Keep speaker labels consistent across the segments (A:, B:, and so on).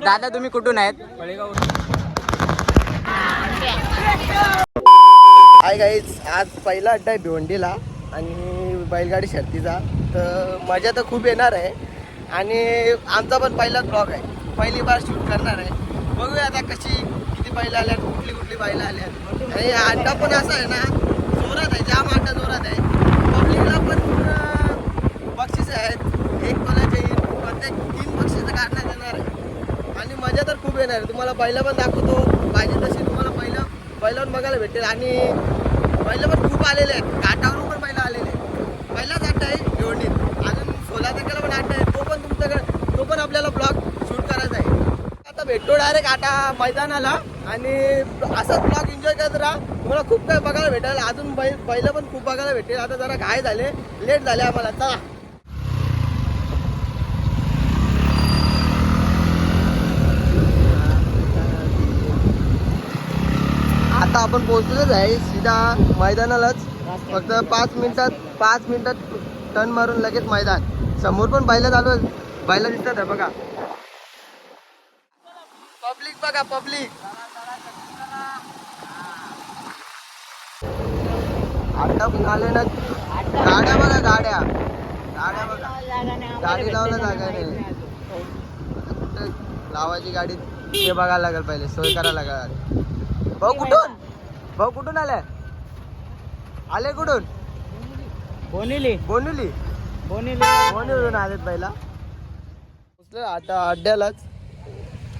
A: दादा तुम्ही कुठून आहेत?
B: हाय गाईज, आज पहिला अड्डा आहे भिवंडीला आणि बैलगाडी शर्तीचा. तर मजा तर खूप येणार आहे आणि आमचा पण पहिलाच ब्लॉग आहे, पहिली बार शूट करणार आहे. बघूया आता किती बैल आल्यात, कुठली बैल आल्यात. आणि अड्डा पण असा आहे ना, जोरात आहे, जाम अड्डा जोरात आहे. पब्लिकला पण बक्षीस आहेत, 1 तोल्याचे प्रत्येक 3 बक्षीस काढण्यात येणार आहे आणि मजा तर खूप येणार आहे. तुम्हाला बैल पण दाखवतो, पाहिजे तशी तुम्हाला बैलावर बघायला भेटेल. आणि बैल पण खूप आलेले आहेत, घाटावरून पण बैल आलेले आहेत. पहिलाच अड्डा आहे भिवंडीत, अजून 16 तारखेला पण अड्डा आहे, तो पण आपल्याला ब्लॉग शूट करायचा आहे. आता भेटतो डायरेक्ट आता मैदानाला आणि असाच ब्लॉग एन्जॉय करत राहा. तुम्हाला खूप काही बघायला भेटेल, अजून बैल पण खूप बघायला भेटेल. आता जरा घाय झाले, लेट झाले आम्हाला. चला आता आपण पोहोचलोच आहे सीधा मैदानालाच. फक्त 5 मिनिटात टर्न मारून लगेच मैदान. समोर पण बैल चालू, बैल दिसतात आहे बघा. पब्लिक बघा, पब्लिक. अड्डा पण आले ना, गाड्या बघा, गाड्या बघा. गाडी लावायला जागा नाही, कुठे लावायची गाडी ते बघायला लागेल, पहिले सोय करायला लागेल. भाऊ कुठून आले कुठून? बोनिवलीहून आलेत पहिला. आता अड्ड्यालाच,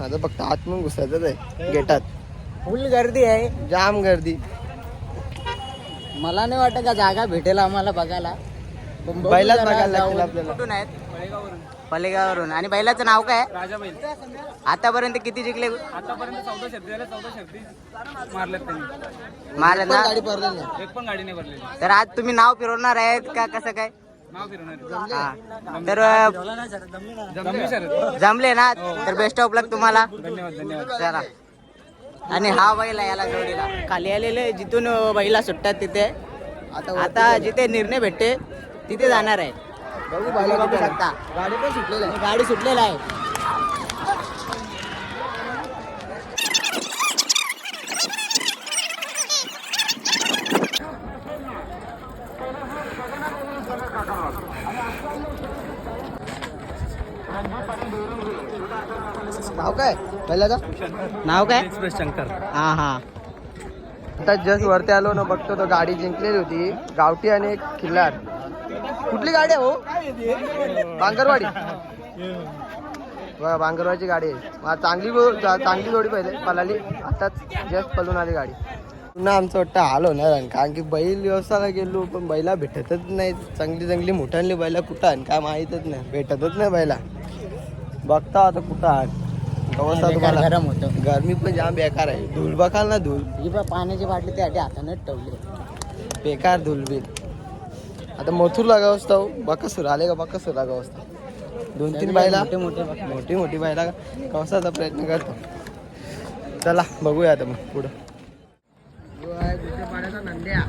B: आता फक्त आतून घुसायचंच आहे गेटात.
A: फुल गर्दी आहे,
B: जाम गर्दी.
A: मला नाही वाटत का जागा भेटेल आम्हाला बघायला.
B: बैलाच बघायला लागतील आपल्याला.
A: कुठून आहेत? पलेगावरून. आणि बैलाचं नाव काय?
C: राजा बैल.
A: आतापर्यंत किती जिंकले?
C: आतापर्यंत 14 शर्ती झाल्या, 14 शर्ती मारल्यात त्यांनी.
A: मारले ना?
B: गाडी पडली नाही.
C: एक पण गाडी नाही भरलेली.
A: तर आज तुम्ही नाव फिरवणार आहेत का कसं काय?
C: नाव फिरवणार.
A: हा. तर
C: जमली शर्यत.
A: जमले ना, तर बेस्ट ऑफ लक तुम्हाला.
C: धन्यवाद.
A: चला. आणि हा बैल आहे याला जोडीला खाली आलेले, जिथून बैला सुटतात तिथे आता जिथे निर्णय भेटते तिथे जाणार आहे. बघू शकता
B: गाडी पण सुटलेली आहे.
A: गाडी सुटलेला आहे.
B: नाव काय पहिल्याचा?
A: नाव काय?
C: एक्सप्रेस शंकर.
A: हा.
B: आता जस्ट वरती आलो ना, बघतो तो गाडी जिंकलेली होती, गावठी आणि एक खिल्लार. कुठली गाडी आहे हो? बांगरवाडी. बांगरवाडीची गाडी आहे. चांगली जोडी पहिले पळाली, आताच जस्ट पळून आली गाडी. पुन्हा आमचं वाटतं हाल होणार आहे, कारण की बैल व्यवसायाला गेलो पण बैला भेटतच नाही. चांगली मोठ्यांनी बैला कुठं आहे काय माहीतच नाही, भेटतच नाही बैला. बघता आता कुठं आहे व्यवस्था तुम्हाला.
A: गरम होतं,
B: गरमी पण जाम बेकार आहे. धूल बघाल ना, धूल.
A: ही पण पाण्याची बाटली त्यासाठी हाताने ठेवली.
B: बेकार धूल बिल. आता मथुर लागावं असतो, बकासूर आले का बकासूर लागावं असतो. 2-3 बायला मोठी बायला कवसाचा प्रयत्न करतो. चला बघूया आता मग पुढं. पाण्याचा नंद्या.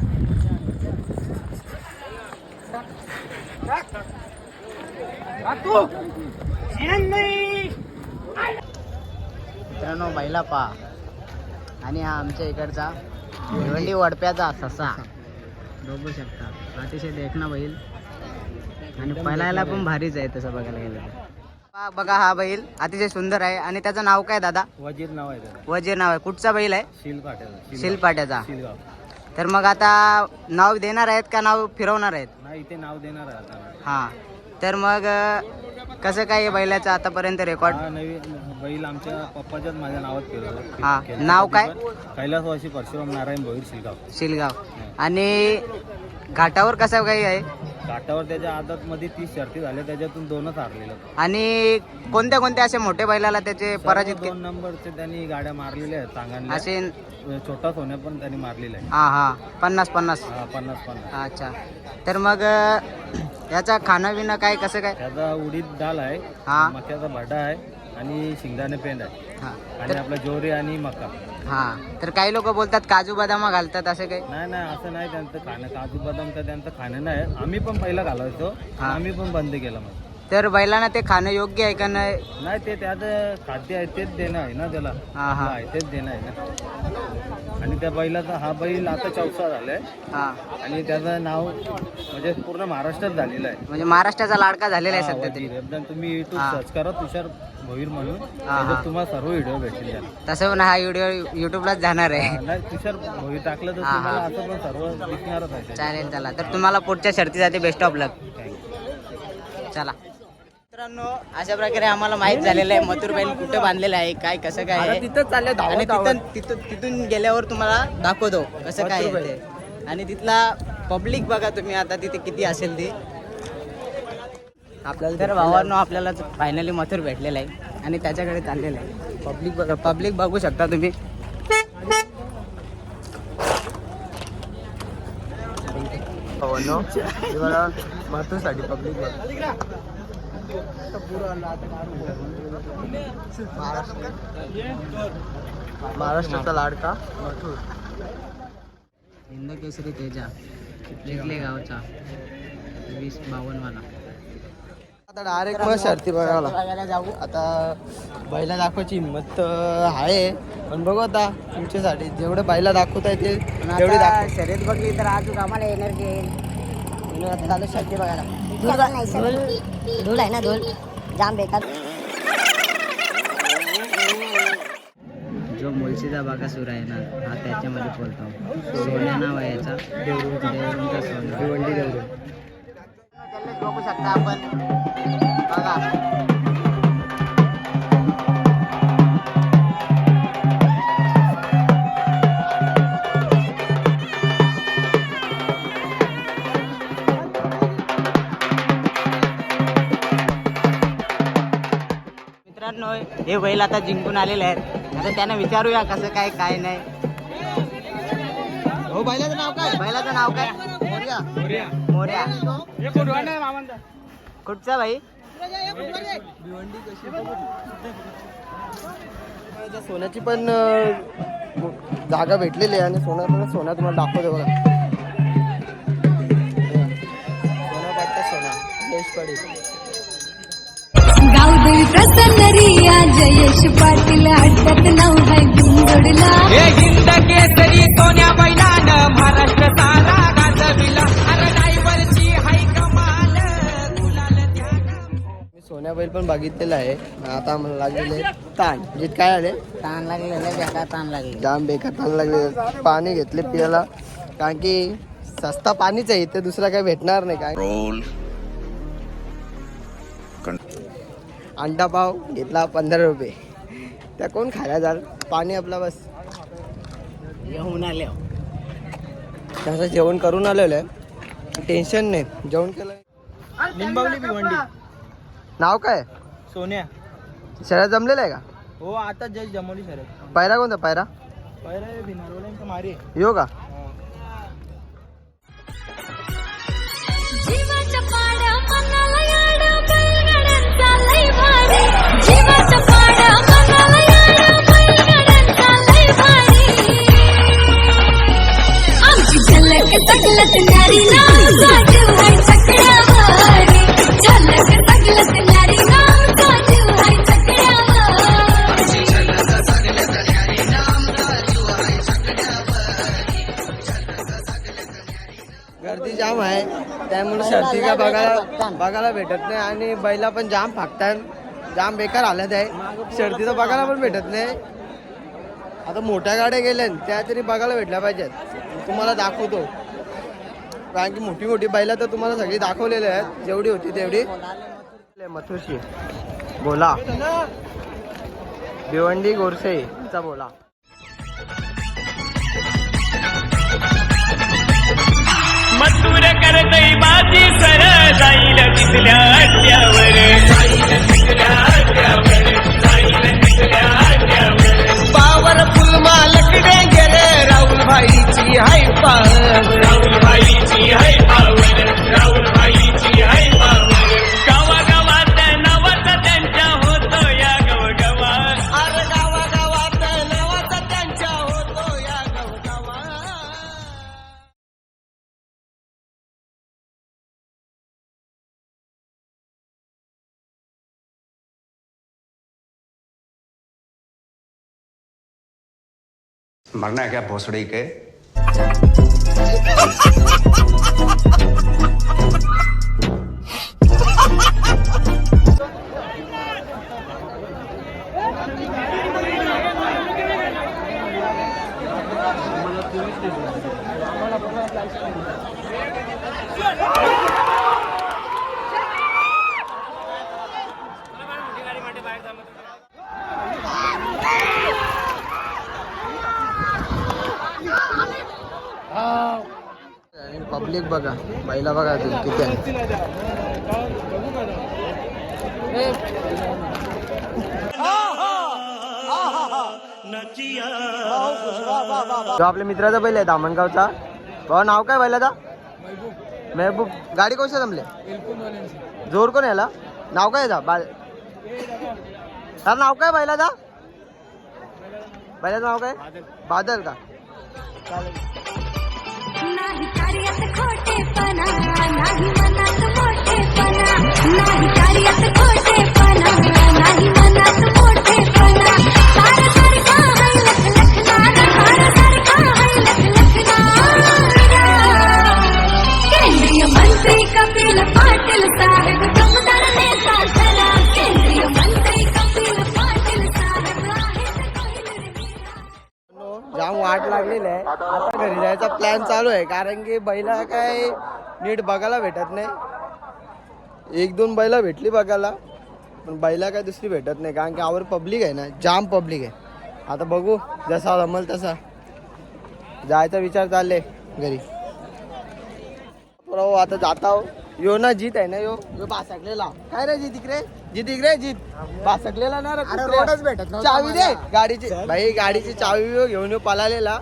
A: मित्रांनो बैला पा. आणि हा आमच्या इकडचा भिवंडी वडप्याचा ससा बघू शकता. अतिशय देखणा बैल आणि पळायला पण भारीच आहे तसं बघायला गेलं तर. बघा हा बैल अतिशय सुंदर आहे. आणि त्याचं नाव काय दादा?
C: वजीर नाव आहे त्याचं.
A: वजीर नाव आहे. कुठचा बैल आहे?
C: शिलपाट्याचा.
A: शिलपाट्याचा. तर मग आता नाव देणार आहेत का नाव फिरवणार आहेत?
C: नाही, इथे नाव देणार आहे आता.
A: हा. तर मग कसं काय बैलाचं आतापर्यंत रेकॉर्ड?
C: नवीन बैल आमच्या पप्पाच्याच माझ्या नावात फिरवलं.
A: हा. नाव काय?
C: कैलासवासी परशुराम नारायण भोईर
A: शिलगाव. आणि घाटावर कसं काही आहे?
C: घाटावर त्याच्या आदत मध्ये 30 शर्ती झाल्या, त्याच्यातून 2च हारलेलं.
A: आणि कोणत्या असे मोठे बैलाला त्याचे पराजित
C: 2 नंबरचे त्यांनी गाड्या मारलेल्या आहेत चांगल्या.
A: असे
C: छोटा सोन्या पण त्यांनी मारलेला आहे.
A: हा 50.
C: 50.
A: अच्छा. तर मग याचा खाणं काय कसं काय?
C: त्याचा उडीद डाळ आहे,
A: हा.
C: मक्याचा भडा आहे आणि शेंगदाणे पेंड आहे.
A: हा.
C: आणि आपला ज्वारी आणि मका.
A: हा. तर काही लोक बोलतात काजू बदाम घालतात, असं काही?
C: नाही, असं नाही त्यांचं खाणं. काजू बदाम तर त्यांचं खाणं नाही. आम्ही पण पहिला घालायचो,
A: हा.
C: आम्ही पण बंद केलं. मग
A: तर बैलांना ते खाणं योग्य आहे का नाही?
C: नाही ते त्यात खाद्य आहे तेच देणं आहे ना त्याला.
A: हा हा
C: आहे तेच देणं आहे ना. आणि त्या बैलाचा हा बैल आता चौथा झालाय
A: हा.
C: आणि त्याचं नाव म्हणजे पूर्ण महाराष्ट्रात झालेलं आहे.
A: म्हणजे महाराष्ट्राचा लाडका झालेला आहे
C: हा,
A: सध्या तरी.
C: वजीर. एकदम तुम्ही युट्यूब
A: हा.
C: सर्च करा तुषार भोईर म्हणून,
A: हा.
C: त्याच्यात तुम्हाला सर्व व्हिडिओ भेटतील त्याला.
A: तसं पण हा व्हिडिओ युट्यूबला जाणार आहे.
C: हा, नाही तुषार भोईर टाकलं तर
A: हा, हा.
C: तुम्हाला असं पण सर्व दिसणारच आहे.
A: चालेल चला, तर तुम्हाला पुढच्या शर्तीसाठी बेस्ट ऑफ लक. चला मित्रांनो, अशा प्रकारे आम्हाला माहित झालेलं आहे मथुर बैल कुठे बांधलेलं आहे, काय कसं काय आहे.
B: तिथं चालले
A: आणि तिथून गेल्यावर तुम्हाला दाखवतो कसं काय आहे ते. आणि तिथला पब्लिक बघा तुम्ही आता तिथे किती असेल ती. आपल्याला तर भावांनो आपल्याला फायनली मथुर भेटलेला आहे आणि त्याच्याकडे चाललेलं आहे. पब्लिक बघा, पब्लिक बघू शकता तुम्ही.
B: मथुरसाठी पब्लिक महाराष्ट्राचा लाडका मथुर.
A: हिंद केसरी तेजा चिखले गावचा 2052 वाला.
B: आता डायरेक्ट मग शर्ती बघायला
A: बघायला जाऊ.
B: आता बैला दाखवायची हिंमत आहे, पण बघू आता तुमच्यासाठी जेवढं बैला दाखवता येते
A: पण
B: तेवढी
A: आता
B: दाखव.
A: शर्यत बघली तर अजून आम्हाला एनर्जी येईल. म्हणून आता चालू शर्ती बघायला.
D: धूळ आहे ना, धूळ जाम बेकार.
A: जो मुलशीचा बाकासूर आहे ना, हा त्याच्यामध्ये बोलतो. सोन्या नाव आहे याचा, देवरूमचा सोन्या.
B: भिवंडी देवरून.
A: बघू शकता आपण बघा. मित्रांनो, हे बैल आता जिंकून आलेले आहेत. आता त्यांना विचारूया कसं काय काय नाही.
B: हो, बैलाचं नाव काय?
A: बैलाचं नाव काय?
B: मोरया.
A: मोर्या. कुठचा भाई?
B: भिवंडी कशी सोन्याची पण जागा भेटलेली आहे आणि सोना तुम्हाला दाखवतो बघा. सोना पाटता सोना यश पाटील.
D: गावदेवी प्रसन्न रिया जयेश पाटील अड्ड्यात नाव आहे गुंजडला.
E: हिंद केसरी सोन्या बैलानं महाराष्ट्र सारा गाजविला. अरे ड्रायव्हरची हाय कमाल गुलाल
B: मी सोन्या बैल पण बघितलेला आहे. आता आम्हाला लागलेले ताण. जित काय आले
A: ताण लागलेलं आहे, बेकार ताण लागले.
B: जाम बेकार ताण लागले. पाणी घेतले पियाला, कारण की सस्ता पाणीच आहे इथे, दुसरा काही भेटणार नाही. काय अंडा पाव घेतला 15 रुपये. त्या कोण खायला जाल, पाणी आपला बस.
A: येऊन आले.
B: तसं जेवण करून आलेलं आहे, टेन्शन नाही. जेवण केलं.
C: लिंबावली भिवंडी
B: नाव काय?
C: सोन्या.
B: शर्यत जमलेलं आहे का?
C: हो आता जस्ट जमवली शर्यत.
B: पायरा कोणता पायरा?
C: पहिले भिनारवाल्यांचा मारी.
B: येऊ का?
D: जीवाच्या पाड्या मनाला याड बैलगाड्यांचा लय भारी. जीवाच्या पाड्या मनाला याड बैलगाड्यांचा लय भारी. आमची झलक सगलत न्यारी नावचा जीव आहे चकड्यावर. झलक सगलत न्यारी नावचा जीव आहे चकड्यावर.
B: गर्दी जाम आहे, त्यामुळे शर्ती का बघायला भेटत नाही आणि बैला पण जाम फाकतात. जाम बेकार हालत आहे. शर्तीचं बघायला पण भेटत नाही. आता मोठ्या गाड्या गेल्या त्या तरी बघायला भेटल्या पाहिजेत. तुम्हाला दाखवतो, कारण की मोठी मोठी बैला तर तुम्हाला सगळी दाखवलेली आहेत, जेवढी होती तेवढी. मथुरशी बोला, भिवंडी गोरसे चा बोला.
E: मथुर करतय बाजी सर जाईल तिथल्या अड्ड्यावर. पावर फुल मालक डेंजर राहुल भाईची हाय पावर. राहुल भाईची हाय पावर. राहुल भाईची हाय
F: मरना है क्या भोसड़ी के?
B: पब्लिक बघा, पहिला बघा अजून किती आहे. जो आपल्या मित्राचा बैल आहे दामणगावचा, भाऊ नाव काय बैलाचा? महबूब. गाडी कशी जमले? जोर कोण याला? नाव काय सर नाव काय बैलाचा? बैलाचं नाव काय? बादल का?
D: नाही कार्यात खोटेपणा, नाही मनात मोठेपणा, नाही कार्यात खोटेपणा, नाही मनात मोठेपणा. तारासारखा हाय लखलखणारा, तारासारखा हाय लखलखणारा. केंद्रीय मंत्री कपिल पाटील साहेब दमदार नेता चला. केंद्रीय मंत्री कपिल पाटील साहेब आहेत पहिलवीरा.
B: जाम वाट लागलेली आहे. आता घरी जायचा प्लॅन चालू आहे, कारण की बैला काय नीट बघायला भेटत नाही. एक दोन बैला भेटली बघायला, पण बैला काय दुसरी भेटत नाही, कारण की आवर पब्लिक आहे ना, जाम पब्लिक आहे. आता बघू जसा जमल तसा जायचा विचार चालले घरी. बरोबर आता जाता हो. यो ना जीत आहे ना, यो यो बासकलेला काय रे? जीत इकडे, जीत इकडे, जीत बासकलेला ना रे. रोडच भेटत नव्हता. चावी दे गाडीची. भाई गाडीची चावी घेऊन येऊ पळालेला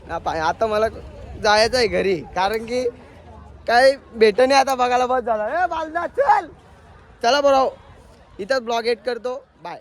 B: ना. आता मला जायचं आहे घरी, कारण की काय भेट नाही आता बघायला. बस झाला. बालदा चल. चला बरोबर इथंच ब्लॉग एड करतो. बाय.